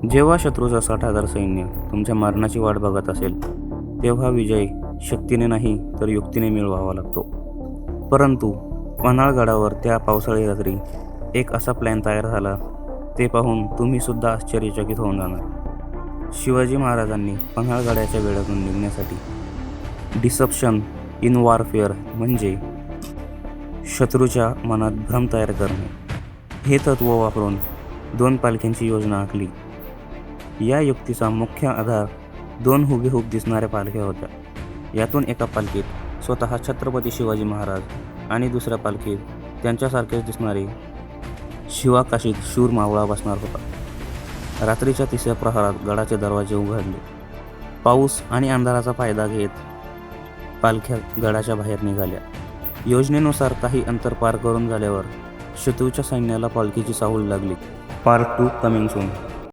जेव्हा शत्रूचा 60,000 सैन्य तुमच्या मरणाची वाट बघत असेल, तेव्हा विजय शक्तीने नाही तर युक्तीने मिळवावा लागतो. परंतु पन्हाळगडावर त्या पावसाळी रात्री एक असा प्लॅन तयार झाला, ते पाहून तुम्ही सुद्धा आश्चर्यचकित होऊन जाणार. शिवाजी महाराजांनी पन्हाळगडाच्या वेढ्यातून निघण्यासाठी डिसप्शन इन वॉरफेअर म्हणजे शत्रूच्या मनात भ्रम तयार करणे हे तत्त्व वापरून 2 पालख्यांची योजना आखली. या युक्तीचा मुख्य आधार 2 हुबेहूब दिसणाऱ्या पालख्या होत्या. यातून एका पालखीत स्वतः छत्रपती शिवाजी महाराज आणि दुसऱ्या पालखीत त्यांच्यासारखेच दिसणारे शिवाकाशीत शूर मावळा बसणार होता. रात्रीच्या 3ऱ्या प्रहरात गडाचे दरवाजे उघडले. पाऊस आणि अंधाराचा फायदा घेत पालख्या गडाच्या बाहेर निघाल्या. योजनेनुसार काही अंतर पार करून झाल्यावर शत्रूच्या सैन्याला पालखीची चाहूल लागली. Part 2 coming soon.